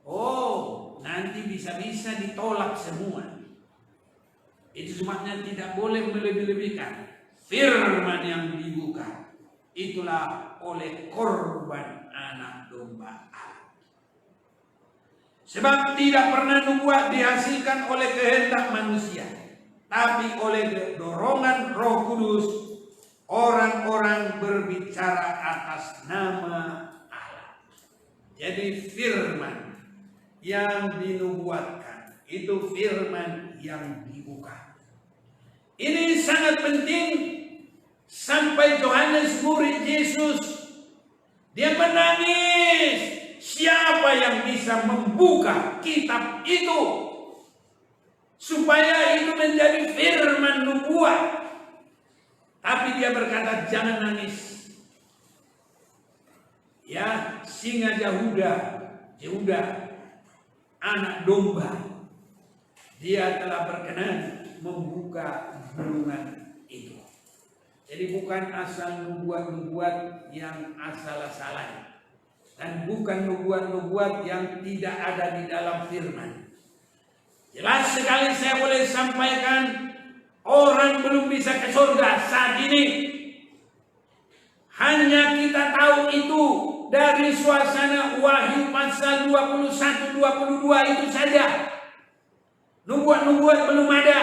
Oh, nanti bisa-bisa ditolak semua. Itu sebabnya tidak boleh melebih-lebihkan firman yang dibuka. Itulah oleh korban anak domba Allah. Sebab tidak pernah nubuat dihasilkan oleh kehendak manusia, tapi oleh dorongan Roh Kudus orang-orang berbicara atas nama Allah. Jadi firman yang dinubuatkan itu firman yang dibuka. Ini sangat penting sampai Yohanes murid Yesus dia menangis. Siapa yang bisa membuka kitab itu supaya itu menjadi firman nubuat? Tapi dia berkata jangan nangis. Ya, singa Yehuda, anak domba, dia telah berkenan membuka gulungan itu. Jadi bukan asal nubuat-nubuat yang asal-asalan. Dan bukan nubuat-nubuat yang tidak ada di dalam firman. Jelas sekali saya boleh sampaikan, orang belum bisa ke surga saat ini. Hanya kita tahu itu dari suasana Wahyu pasal 21-22 itu saja. Nubuat-nubuat belum ada.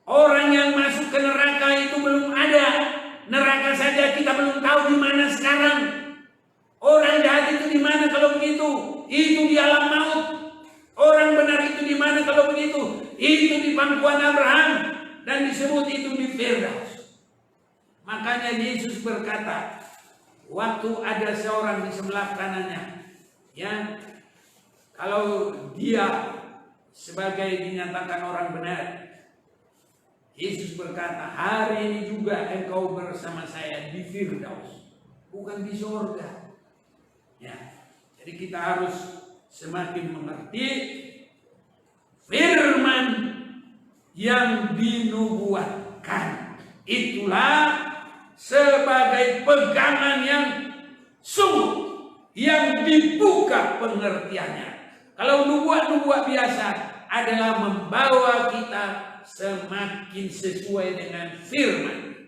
Orang yang masuk ke neraka itu belum ada. Neraka saja kita belum tahu di mana sekarang. Orang jahat itu di mana kalau begitu? Itu di alam maut. Orang benar itu di mana kalau begitu? Itu di pangkuan Abraham dan disebut itu di Firdaus. Makanya Yesus berkata, waktu ada seorang di sebelah kanannya, ya, kalau dia sebagai dinyatakan orang benar, Yesus berkata, hari ini juga engkau bersama saya di Firdaus, bukan di surga. Ya. Jadi kita harus semakin mengerti firman yang dinubuatkan. Itulah sebagai pegangan yang sungguh, yang dibuka pengertiannya. Kalau nubuat-nubuat biasa adalah membawa kita semakin sesuai dengan firman.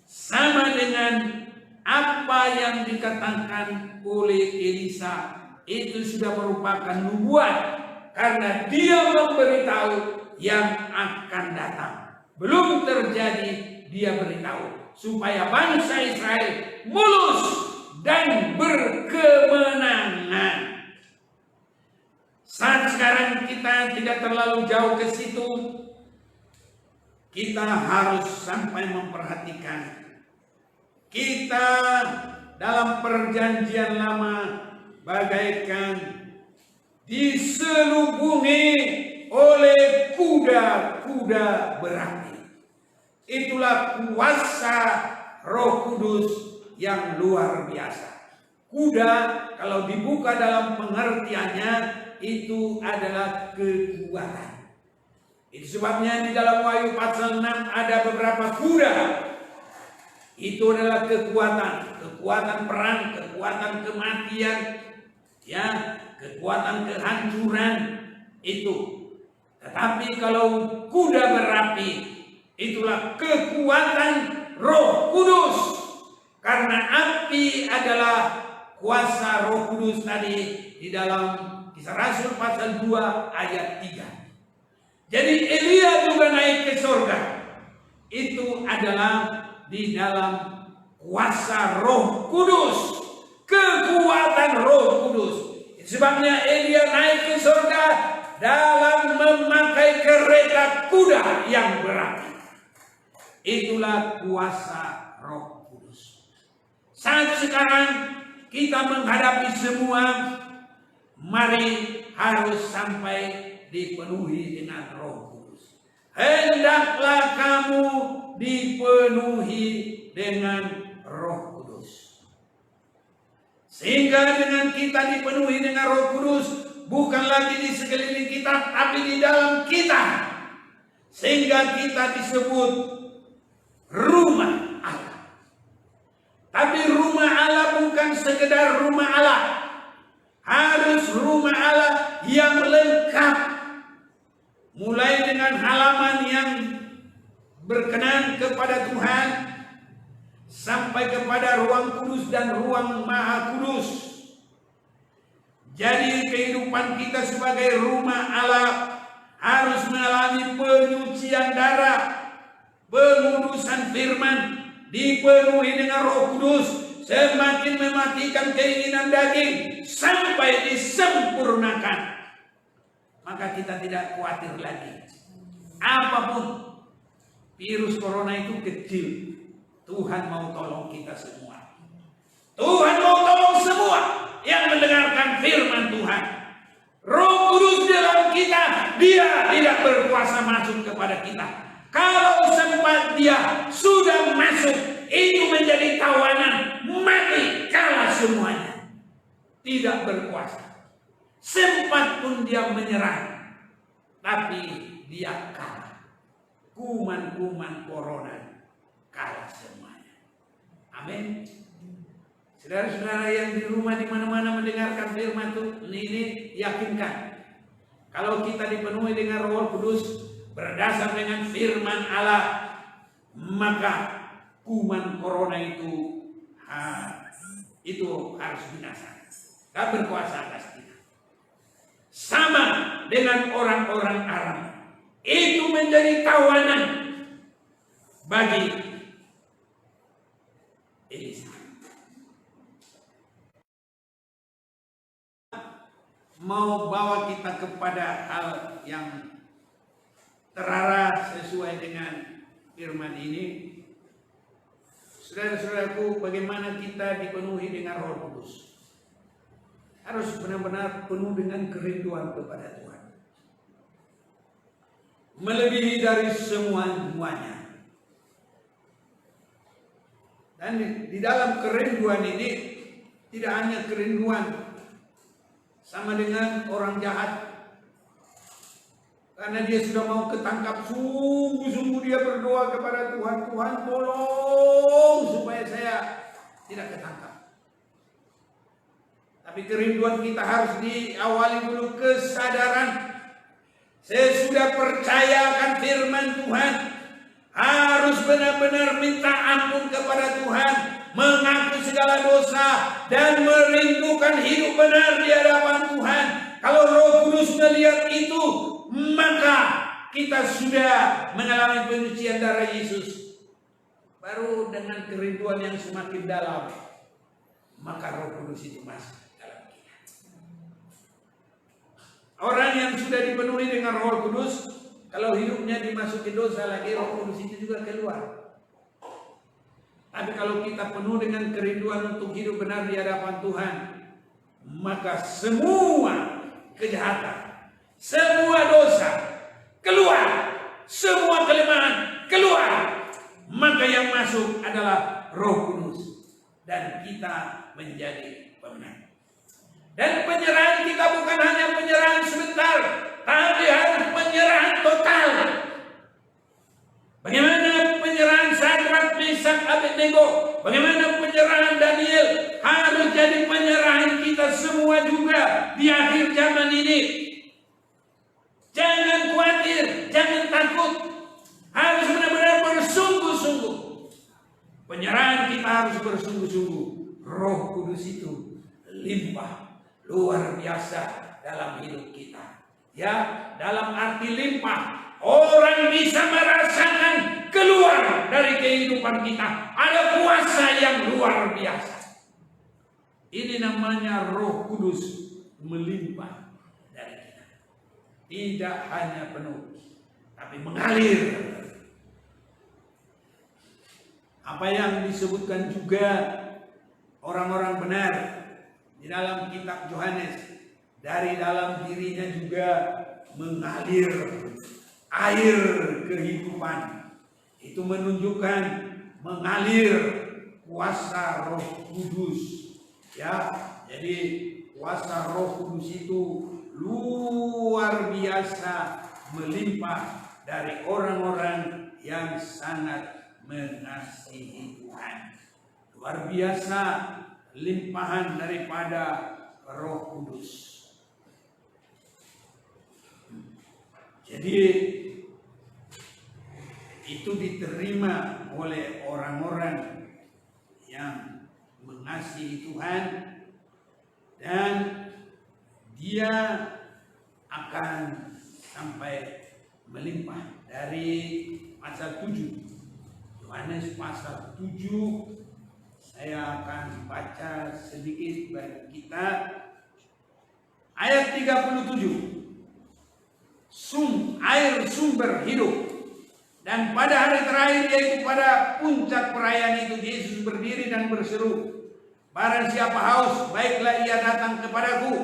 Sama dengan apa yang dikatakan oleh Elisa, itu sudah merupakan nubuat karena dia memberitahu yang akan datang. Belum terjadi, dia beritahu supaya bangsa Israel mulus dan berkemenangan. Saat sekarang kita tidak terlalu jauh ke situ, kita harus sampai memperhatikan. Kita dalam perjanjian lama bagaikan diselubungi oleh kuda-kuda berapi. Itulah kuasa Roh Kudus yang luar biasa. Kuda kalau dibuka dalam pengertiannya itu adalah kekuatan. Itu sebabnya di dalam Wahyu pasal 6 ada beberapa kuda. Itu adalah kekuatan, kekuatan perang, kekuatan kematian, ya, kekuatan kehancuran itu. Tetapi kalau kuda berapi, itulah kekuatan Roh Kudus. Karena api adalah kuasa Roh Kudus tadi di dalam Kisah Rasul pasal 2 ayat 3. Jadi Elia juga naik ke surga. Itu adalah di dalam kuasa Roh Kudus, kekuatan Roh Kudus. Sebabnya Elia naik ke surga dalam memakai kereta kuda yang berapi. Itulah kuasa Roh Kudus. Saat sekarang kita menghadapi semua, mari harus sampai dipenuhi dengan Roh Kudus. Hendaklah kamu dipenuhi dengan Roh Kudus. Sehingga dengan kita dipenuhi dengan Roh Kudus, bukan lagi di sekeliling kita, tapi di dalam kita. Sehingga kita disebut rumah Allah. Tapi rumah Allah bukan sekedar rumah Allah. Harus rumah Allah yang lengkap. Mulai dengan halaman yang berkenan kepada Tuhan, sampai kepada ruang kudus dan ruang maha kudus. Jadi kehidupan kita sebagai rumah Allah harus mengalami penyucian darah, pengudusan firman, dipenuhi dengan Roh Kudus, semakin mematikan keinginan daging sampai disempurnakan. Maka kita tidak khawatir lagi. Apapun virus corona itu kecil, Tuhan mau tolong kita semua. Tuhan mau tolong semua yang mendengarkan firman Tuhan. Roh Kudus dalam kita, dia tidak berkuasa masuk kepada kita. Kalau sempat dia sudah masuk, itu menjadi tawanan, mati, kalah semuanya. Tidak berkuasa. Sempat pun dia menyerang, tapi dia kalah. Kuman-kuman corona kalah semuanya. Amin. Saudara-saudara yang di rumah di mana-mana mendengarkan firman itu, ini yakinkan. Kalau kita dipenuhi dengan Roh Kudus berdasar dengan firman Allah, maka kuman corona itu harus binasa. Tak berkuasa atas kita. Sama dengan orang-orang Aram. Itu menjadi tawanan bagi Elisa. Mau bawa kita kepada hal yang terarah sesuai dengan firman ini. Saudara-saudaraku, bagaimana kita dipenuhi dengan Roh Kudus? Harus benar-benar penuh dengan kerinduan kepada Tuhan. Melebihi dari semuanya. Dan di dalam kerinduan ini tidak hanya kerinduan sama dengan orang jahat, karena dia sudah mau ketangkap, sungguh-sungguh dia berdoa kepada Tuhan, Tuhan tolong supaya saya tidak ketangkap. Tapi kerinduan kita harus diawali dulu kesadaran. Saya sudah percaya akan firman Tuhan, harus benar-benar minta ampun kepada Tuhan, mengaku segala dosa, dan merindukan hidup benar di hadapan Tuhan. Kalau Roh Kudus melihat itu, maka kita sudah mengalami penyucian darah Yesus. Baru dengan kerinduan yang semakin dalam, maka Roh Kudus itu masuk dalam kita. Orang yang sudah dipenuhi dengan Roh Kudus, kalau hidupnya dimasuki dosa lagi, Roh Kudus itu juga keluar. Tapi kalau kita penuh dengan kerinduan untuk hidup benar di hadapan Tuhan, maka semua kejahatan, semua dosa keluar, semua kelemahan keluar. Maka yang masuk adalah Roh Kudus, dan kita menjadi pemenang. Dan penyerahan kita bukan hanya penyerahan sebentar, tapi harus penyerahan total. Bagaimana penyerahan Sadrak, Meshak, Abednego, bagaimana penyerahan Daniel, harus jadi penyerahan kita semua juga di akhir zaman ini. Jangan khawatir, jangan takut, harus benar-benar bersungguh-sungguh. Penyerahan kita harus bersungguh-sungguh. Roh Kudus itu limpah, luar biasa dalam hidup kita. Ya, dalam arti limpah, orang bisa merasakan keluar dari kehidupan kita ada kuasa yang luar biasa. Ini namanya Roh Kudus melimpah dari kita. Tidak hanya penuh, tapi mengalir. Apa yang disebutkan juga orang-orang benar di dalam kitab Yohanes, dari dalam dirinya juga mengalir air kehidupan. Itu menunjukkan mengalir kuasa Roh Kudus. Ya, jadi kuasa Roh Kudus itu luar biasa melimpah dari orang-orang yang sangat mengasihi Tuhan. Luar biasa limpahan daripada Roh Kudus. Jadi itu diterima oleh orang-orang yang mengasihi Tuhan, dan dia akan sampai melimpah. Dari pasal 7, Yohanes pasal 7, saya akan baca sedikit bagi kita. Ayat 37. Air sumber hidup. Dan pada hari terakhir, yaitu pada puncak perayaan itu, Yesus berdiri dan berseru, barang siapa haus, baiklah ia datang kepadaku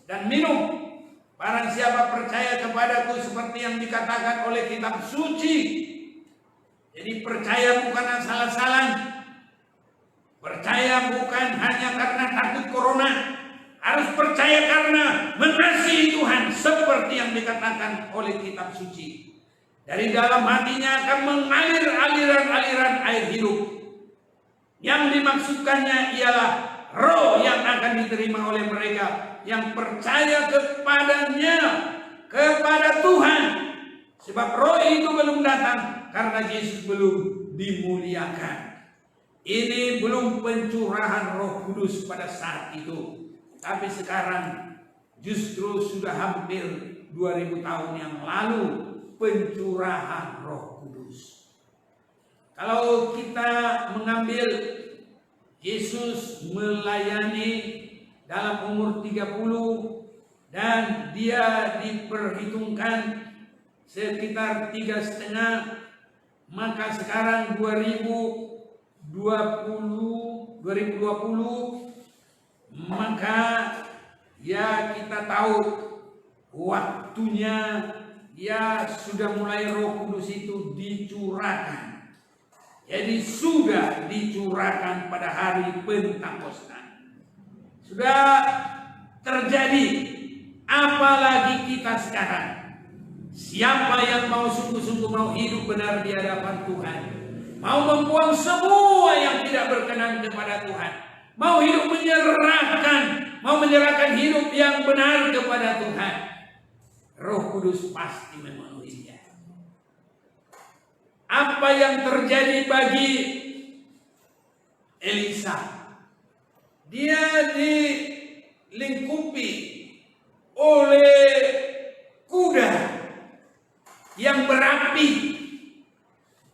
dan minum. Barang siapa percaya kepadaku, seperti yang dikatakan oleh kitab suci. Jadi percaya bukan asal-asalan. Percaya bukan hanya karena takut corona. Harus percaya karena mengasihi Tuhan, seperti yang dikatakan oleh kitab suci. Dari dalam hatinya akan mengalir aliran-aliran air hidup. Yang dimaksudkannya ialah roh yang akan diterima oleh mereka yang percaya kepadanya, kepada Tuhan. Sebab roh itu belum datang karena Yesus belum dimuliakan. Ini belum pencurahan Roh Kudus pada saat itu. Tapi sekarang justru sudah hampir 2000 tahun yang lalu pencurahan Roh Kudus. Kalau kita mengambil Yesus melayani dalam umur 30 dan dia diperhitungkan sekitar 3,5, maka sekarang 2020, maka ya kita tahu waktunya ya sudah mulai Roh Kudus itu dicurahkan. Jadi sudah dicurahkan pada hari Pentakosta. sudah terjadi, apalagi kita sekarang. Siapa yang mau sungguh-sungguh mau hidup benar di hadapan Tuhan, mau membuang semua yang tidak berkenan kepada Tuhan, mau hidup mau menyerahkan hidup yang benar kepada Tuhan, Roh Kudus pasti memenuhinya. Apa yang terjadi bagi Elisa? Dia dilingkupi oleh kuda yang berapi.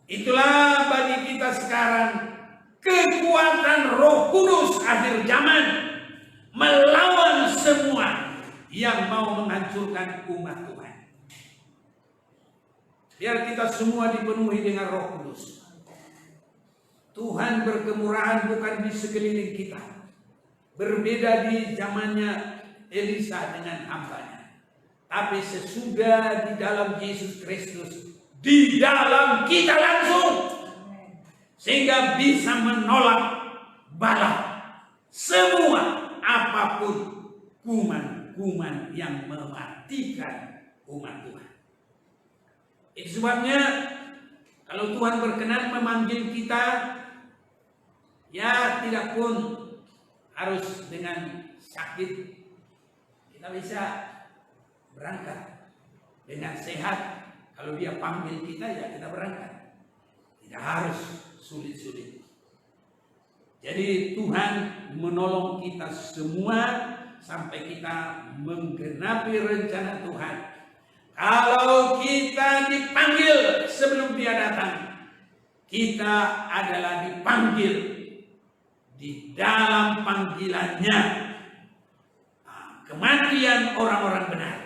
Itulah bagi kita sekarang kekuatan Roh Kudus akhir zaman melawan semua yang mau menghancurkan umat Tuhan. Biar kita semua dipenuhi dengan Roh Kudus. Tuhan berkemurahan bukan di sekeliling kita. Berbeda di zamannya Elisa dengan hambanya. Tapi sesudah di dalam Yesus Kristus, di dalam kita langsung, sehingga bisa menolak bala semua apapun kuman-kuman yang mematikan umat Tuhan. Itu sebabnya kalau Tuhan berkenan memanggil kita, ya tidak pun harus dengan sakit, kita bisa berangkat dengan sehat. Kalau dia panggil kita, ya kita berangkat. Tidak harus sulit-sulit. Jadi Tuhan menolong kita semua sampai kita menggenapi rencana Tuhan. Kalau kita dipanggil sebelum dia datang, kita adalah dipanggil di dalam panggilannya. Kematian orang-orang benar.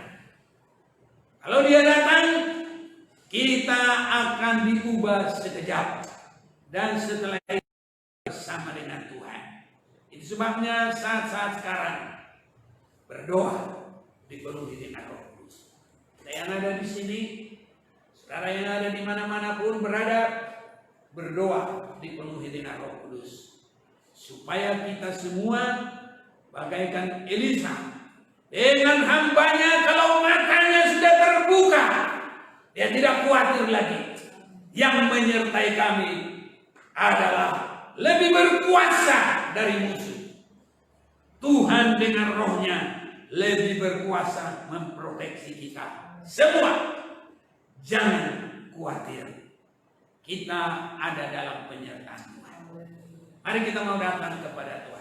Kalau dia datang, kita akan diubah sekejap, dan setelah itu bersama dengan Tuhan. Itu sebabnya saat-saat sekarang berdoa dipenuhi dengan Roh Kudus. Kita yang ada di sini, saudara yang ada di mana-mana pun berada, berdoa dipenuhi dengan Roh Kudus, supaya kita semua bagaikan Elisa. Dengan hambanya, kalau matanya sudah terbuka, dia tidak khawatir lagi. Yang menyertai kami adalah lebih berkuasa dari musuh. Tuhan dengan rohnya lebih berkuasa memproteksi kita. Semua jangan khawatir. Kita ada dalam penyertaan Tuhan. Mari kita mau datang kepada Tuhan.